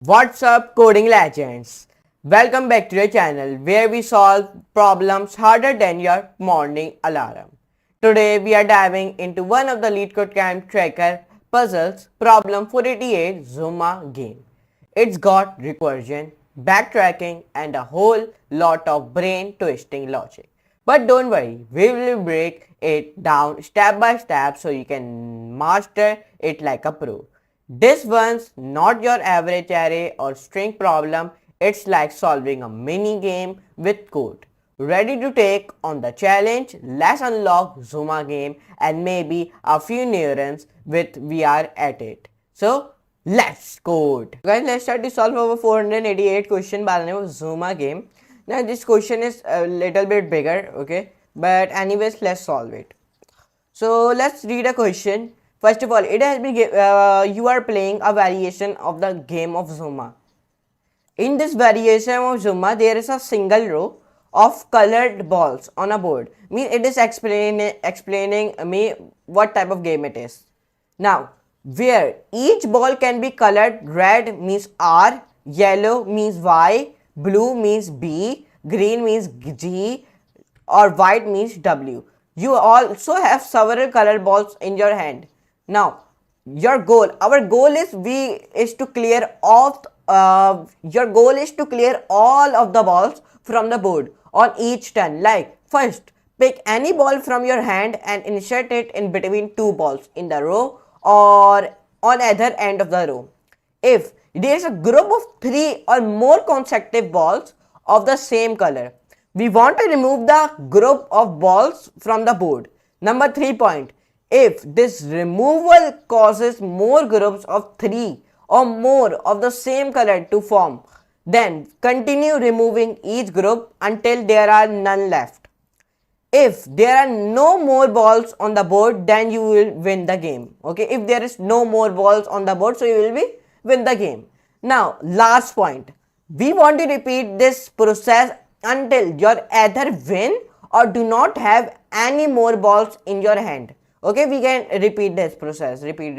What's up, coding legends? Welcome back to the channel where we solve problems harder than your morning alarm. Today we are diving into one of the LeetCode time tracker puzzles, problem 488 Zuma game. It's got recursion, backtracking and a whole lot of brain twisting logic. But don't worry, we will break it down step by step so you can master it like a pro. This one's not your average array or string problem, it's like solving a mini game with code. Ready to take on the challenge? Let's unlock Zuma game and maybe a few neurons with VR at it. So let's code. Guys, let's start to solve our 488 question by the name of Zuma game. Now this question is a little bit bigger, okay, but anyways let's solve it. So let's read a question. First of all, it has been you are playing a variation of the game of Zuma. In this variation of Zuma, there is a single row of colored balls on a board. Means it is explaining me what type of game it is. Now, where each ball can be colored, red means R, yellow means Y, blue means B, green means G, or white means W. You also have several colored balls in your hand. Now, our goal is to clear off. Your goal is to clear all of the balls from the board on each turn. Like first, pick any ball from your hand and insert it in between two balls in the row or on either end of the row. If there is a group of 3 or more consecutive balls of the same color, we want to remove the group of balls from the board. Number 3 point. If this removal causes more groups of 3 or more of the same color to form, then continue removing each group until there are none left. If there are no more balls on the board, then you will win the game. Okay, if there is no more balls on the board, so you will win the game. Now, last point. We want to repeat this process until you either win or do not have any more balls in your hand. Okay, we can repeat this process, repeat.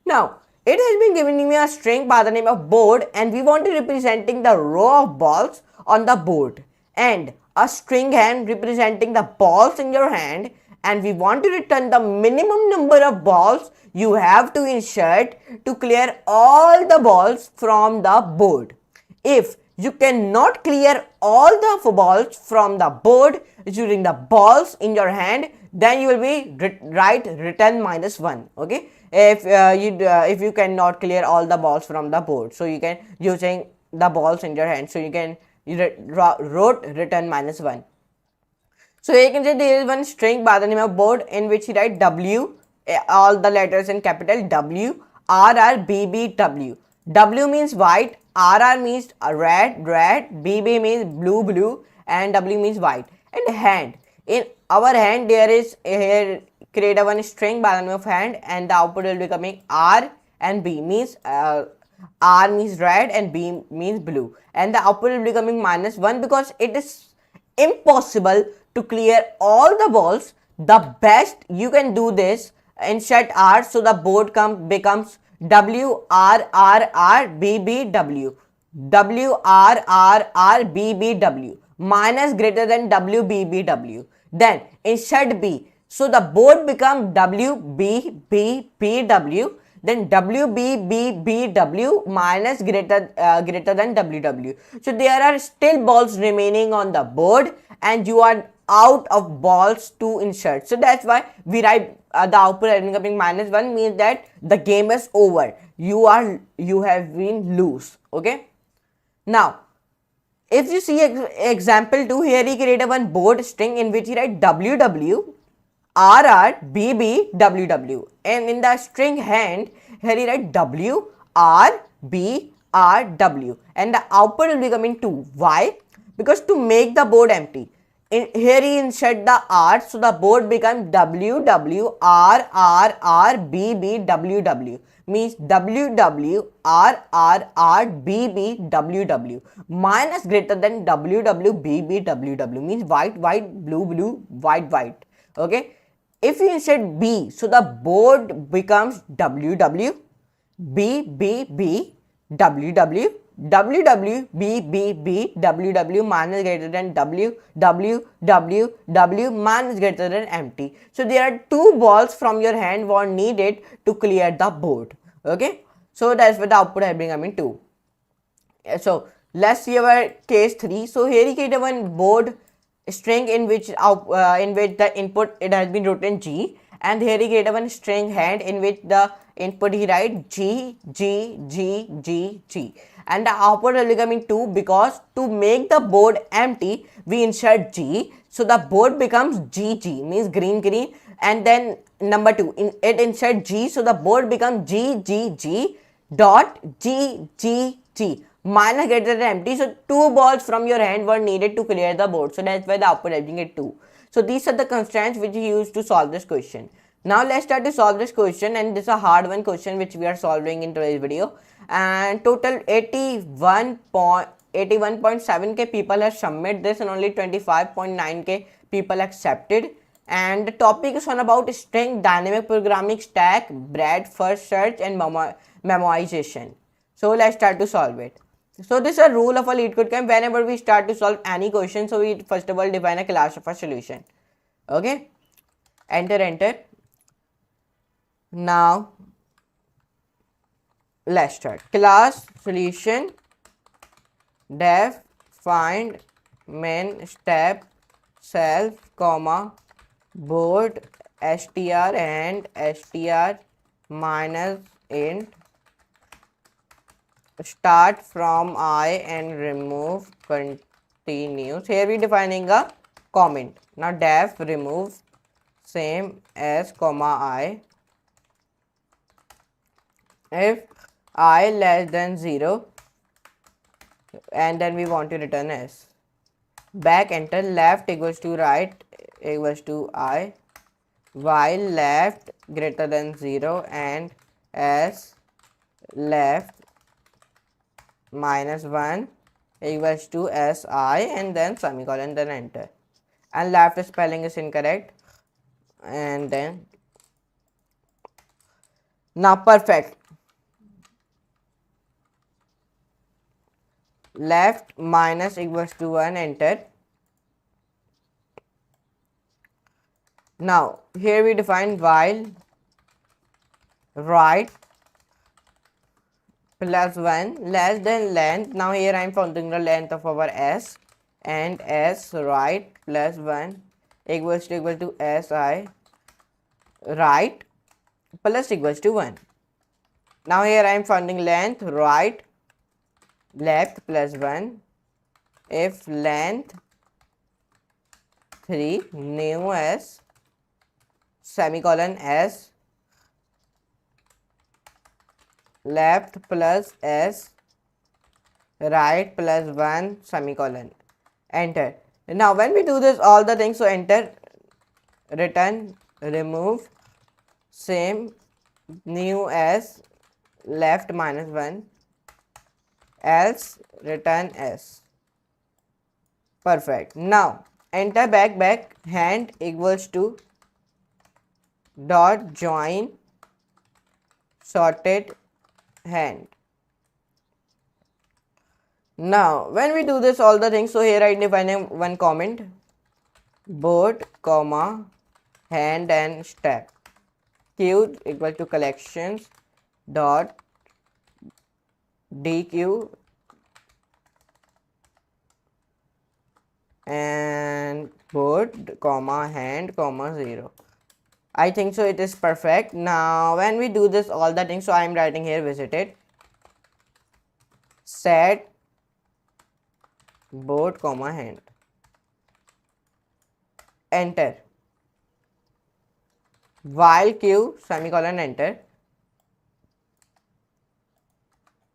Now, it has been giving me a string by the name of board and we want to representing the row of balls on the board and a string hand representing the balls in your hand, and we want to return the minimum number of balls you have to insert to clear all the balls from the board. If you cannot clear all the balls from the board using the balls in your hand, then you will be write return -1. Okay, if you cannot clear all the balls from the board, so you can using the balls in your hand, so you can wrote return -1. So you can say there is one string by the name of board in which you write W, all the letters in capital W, R B B W. W means white, R means red, BB means blue, and W means white. And hand. In our hand, there is here create a one string by the name of hand, and the output will be coming R and B means R means red and B means blue, and the output will be coming -1 because it is impossible to clear all the balls. The best you can do this, insert R, so the board becomes W R B B W, W R B B W, minus greater than W B B W. Then insert B, so the board becomes W B B B W. Then W B B B W minus greater than W W. So there are still balls remaining on the board, and you are out of balls to insert. So that's why we write the output becoming -1 means that the game is over. You have been lose. Okay. Now, if you see example 2, here he created one board string in which he write WW R B B W W, and in the string hand here he write W R B R W, and the output will be coming to Y, because to make the board empty, here he insert the R, so the board becomes W W R B B W W, means W W R B B W W minus greater than W W B B W W, means white blue white. Okay, if you insert B, so the board becomes W W B B B ww ww b b b ww man is greater than w w w w man is greater than empty. So there are two balls from your hand were needed to clear the board. Okay, so that's what the output has been coming to. So let's see our case 3. So here he created one board string in which the input it has been written G, and here he created one string hand in which the input he write G G G G G, and the output will be coming 2 because to make the board empty we insert G, so the board becomes GG means green green, and then number 2 it insert G, so the board becomes GGG dot GGG minus greater than empty. So two balls from your hand were needed to clear the board, so that's why the output is getting 2. So these are the constraints which we used to solve this question. Now let's start to solve this question, and this is a hard one question which we are solving in today's video, and total 81.7k people have submitted this and only 25.9k people accepted, and the topic is on about string dynamic programming stack, breadth first search and memoization. So let's start to solve it. So this is a rule of a LeetCode camp. Whenever we start to solve any question, so we first of all define a class of a solution. Okay, enter. Now let's start. Class solution def find main step self comma board str and str minus int start from I and remove continues. Here we defining a comment. Now def remove same as comma I if I less than 0, and then we want to return s. Back enter left equals to right equals to I while left greater than 0 and s left minus 1 equals to si, and then semicolon, then enter, and left spelling is incorrect, and then now perfect. Left minus equals to 1, enter. Now here we define while right plus 1 less than length. Now here I am finding the length of our s, and s right plus 1 equals to si right plus equals to 1. Now here I am finding length right left plus 1 if length 3 new s semicolon s left plus s right plus 1 semicolon, enter. Now when we do this all the things, so enter, return, remove same new s left minus 1 else return s. Perfect. Now enter back hand equals to dot join sorted hand. Now when we do this all the things, so here I define one comment board comma hand and step queued equal to collections dot dq and board comma hand comma 0. I think so it is perfect. Now when we do this all the things, so I am writing here visited set board comma hand, enter, while queue semicolon, enter.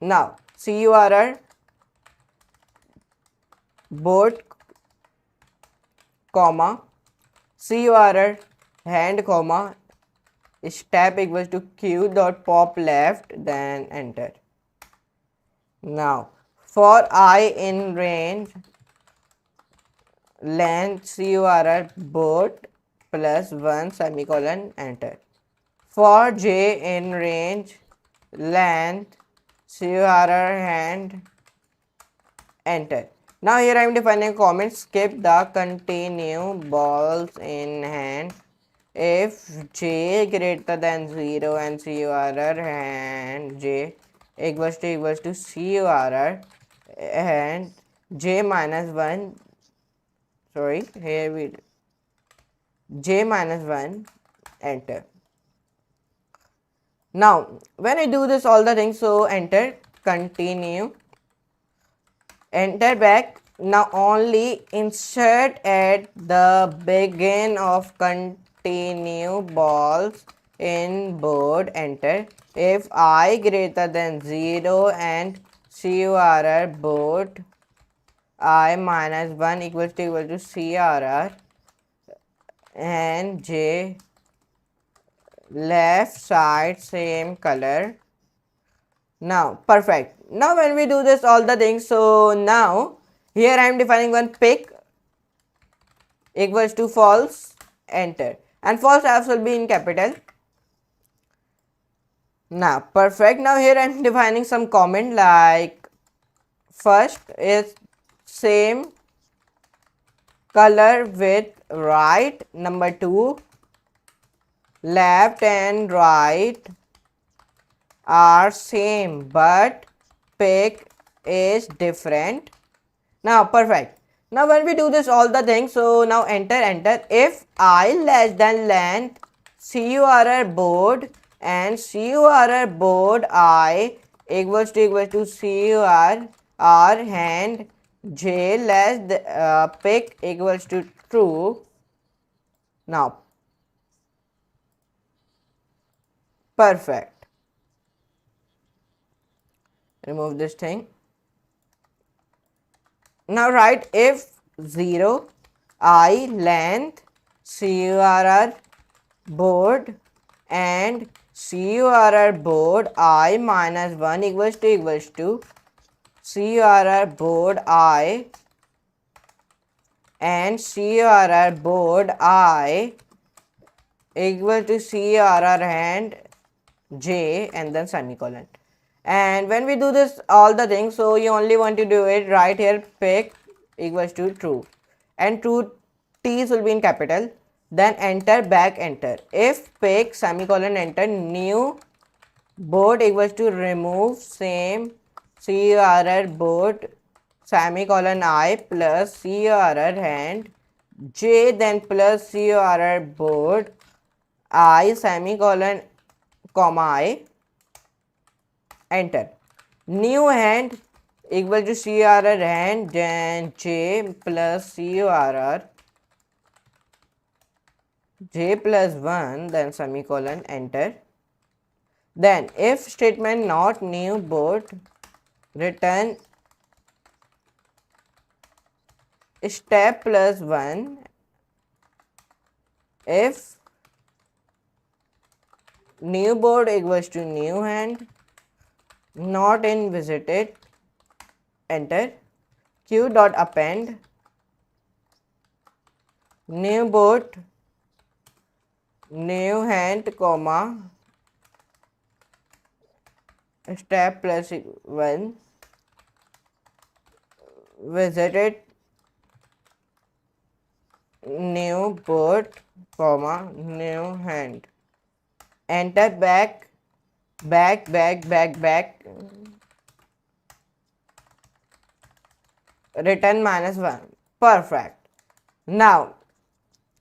Now curr board comma curr hand comma step equals to q dot pop left, then enter. Now for I in range length curr board plus 1 semicolon, enter. For j in range length curr and enter. Now here I am defining a comment, skip the continue balls in hand if j greater than 0 and curr and j equals to curr and j minus 1, sorry, here we j minus 1, enter. Now when I do this all the things, so enter, continue, enter back. Now only insert at the begin of continue balls in board, enter, if I greater than 0 and curr board I minus 1 equals to curr and j left side same color. Now perfect. Now when we do this all the things, so now here I am defining one pick equals to false, enter, and false apps will be in capital. Now perfect. Now here I am defining some comment like first is same color with right, number 2 left and right are same but pick is different. Now perfect. Now when we do this all the things, so now enter, if I less than length curr board and curr board I equals to curr and j less pick equals to true. Now perfect. Remove this thing. Now write if 0 I length curr board and curr board I minus 1 equals to curr board I and curr board I equal to curr and j and then semicolon. And when we do this all the things, so you only want to do it right here, pick equals to true and true t's will be in capital, then enter back, enter, if pick semicolon enter new board equals to remove same curr board semicolon I plus curr and j then plus curr board I semicolon comma I, enter, new hand equal to curr and then j plus curr j plus 1 then semicolon, enter. Then if statement not new board return step plus 1 if new board equals to new hand not in visited, enter, q dot append new board new hand comma step plus 1 visited new board comma new hand, enter back return minus 1. Perfect. Now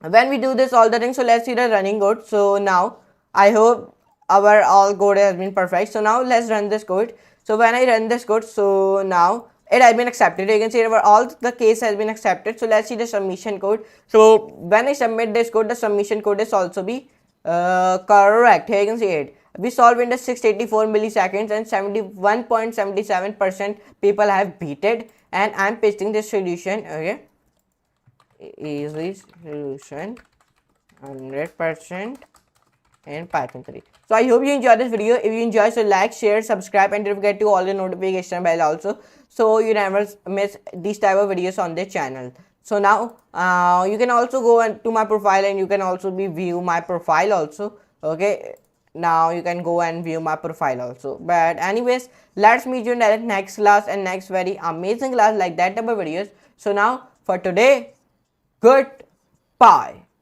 when we do this all the things, so let's see the running code. So now I hope our all code has been perfect. So now let's run this code. So when I run this code, so now it has been accepted. You can see our all the case has been accepted. So let's see the submission code. So when I submit this code, the submission code is also be correct. Here you can see it. We solved in the 684 milliseconds and 71.77% people have beat it. And I'm pasting this solution. Okay, easy solution 100% in Python 3. So I hope you enjoyed this video. If you enjoy, so like, share, subscribe, and don't forget to all the notification bell also, so you never miss these type of videos on this channel. So now you can also go to my profile and you can also view my profile also. Okay, now you can go and view my profile also. But anyways, let's meet you in the next class and next very amazing class like that type of videos. So now for today, goodbye.